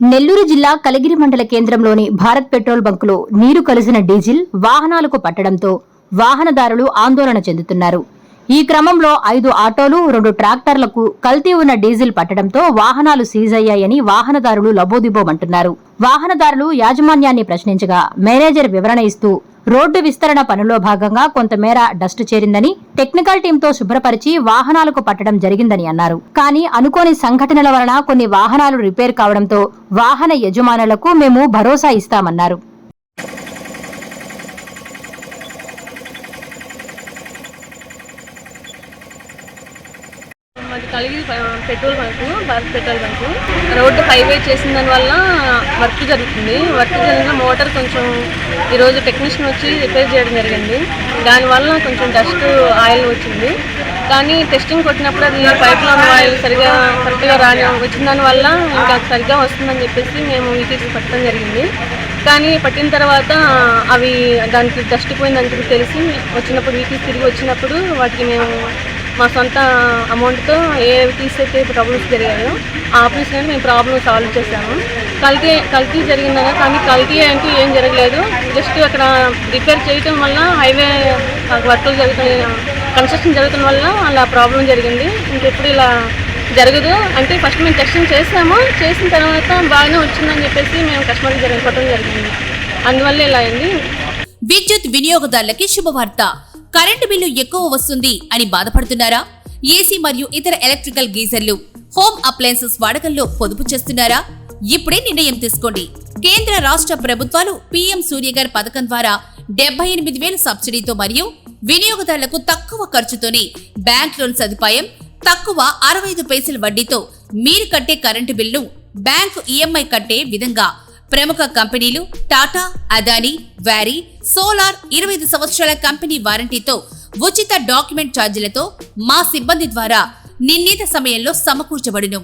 నెల్లూరు జిల్లా కలిగిరి మండల కేంద్రంలోని భారత్ పెట్రోల్ బంకులో నీరు కలిసిన డీజిల్ వాహనాలకు పట్టడంతో వాహనదారులు ఆందోళన చెందుతున్నారు. ఈ క్రమంలో 5 ఆటోలు 2 ట్రాక్టర్లకు కల్తీ ఉన్న డీజిల్ పట్టడంతో వాహనాలు సీజ్ అయ్యాయని వాహనదారులు లబోదిబోమంటున్నారు. వాహనదారులు యాజమాన్యాన్ని ప్రశ్నించగా మేనేజర్ వివరణ ఇస్తూ రోడ్డు విస్తరణ పనిలో భాగంగా కొంతమేర డస్ట్ చేరిందని టెక్నికల్ టీంతో శుభ్రపరిచి వాహనాలకు పట్టడం జరిగిందని అన్నారు. కానీ అనుకోని సంఘటనల వలన కొన్ని వాహనాలు రిపేర్ కావడంతో వాహన యజమానులకు మేము భరోసా ఇస్తామన్నారు. మాది Kaligiri petrol bunk, Bharat petrol bunk. Road highway చేసిన దానివల్ల వర్క్ జరుగుతుంది. వర్క్ జరిగిన మోటార్ కొంచెం ఈరోజు టెక్నీషియన్ వచ్చి రిపేర్ చేయడం జరిగింది. దానివల్ల కొంచెం డస్ట్ ఆయిల్ వచ్చింది. కానీ టెస్టింగ్ కొట్టినప్పుడు అది పైప్లో ఉన్న ఆయిల్ కరెక్ట్గా వచ్చిన దానివల్ల ఇంకా సరిగ్గా వస్తుందని చెప్పేసి మేము వీటీసీ పట్టడం జరిగింది. కానీ పట్టిన తర్వాత అవి దానికి డస్ట్ పోయిందని తెలిసి వచ్చినప్పుడు వీటీసీ తిరిగి వచ్చినప్పుడు వాటికి మేము మా సొంత అమౌంట్తో ఏ తీసైతే ప్రాబ్లమ్స్ జరిగాయో ఆ ఆఫీస్లోనే మేము ప్రాబ్లమ్ సాల్వ్ చేసాము. కల్తీ జరిగిందనే, కానీ కల్తీ అంటూ ఏం జరగలేదు. జస్ట్ అక్కడ రిపేర్ చేయటం వల్ల హైవే వర్కులు కన్స్ట్రక్షన్ జరుగుతున్న వల్ల అలా ప్రాబ్లం జరిగింది. ఇంకెప్పుడు ఇలా జరగదు. అంటే ఫస్ట్ మేము టెస్టింగ్ చేసాము, చేసిన తర్వాత బాగానే వచ్చిందని చెప్పేసి మేము కస్టమర్కి చెప్పడం జరిగింది. అందువల్ల ఇలా అయింది. విద్యుత్ వినియోగదారులకి శుభవార్త. కరెంటు బిల్లు ఎక్కువ వస్తుంది అని బాధపడుతున్నారా? ఏసీ మరియు ఇతర ఎలక్ట్రికల్ గీజర్లు, హోమ్ అప్లయన్సెస్ వాడకంలో పొదుపు చేస్తున్నారా? ఇప్పుడే నిర్ణయం తీసుకోండి. కేంద్ర రాష్ట్ర ప్రభుత్వాలు పీఎం సూర్యఘర్ పథకం ద్వారా 78,000 సబ్సిడీతో మరియు వినియోగదారులకు తక్కువ ఖర్చుతోనే బ్యాంక్ లోన్ సదుపాయం, తక్కువ 65 పైసల వడ్డీతో మీరు కట్టే కరెంటు బిల్లును బ్యాంకు ఈఎంఐ కట్టే విధంగా ప్రముఖ కంపెనీలు టాటా, అదానీ, వ్యారీ, సోలార్ 25 సంవత్సరాల కంపెనీ వారంటీతో ఉచిత డాక్యుమెంట్ ఛార్జీలతో మా సిబ్బంది ద్వారా నిర్ణీత సమయంలో సమకూర్చబడును.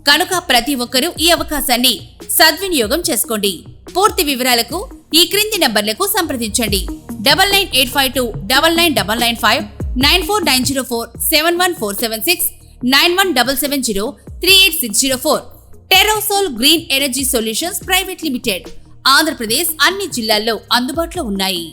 కనుక ప్రతి ఒక్కరూ ఈ అవకాశాన్ని సద్వినియోగం చేసుకోండి. పూర్తి వివరాలకు ఈ క్రింది నంబర్లకు సంప్రదించండి. 9985 999995 94904 71476 9177 38604. Terosol green energy solutions private limited, Andhra Pradesh అన్ని జిల్లాల్లో అందుబాటులో ఉన్నాయి.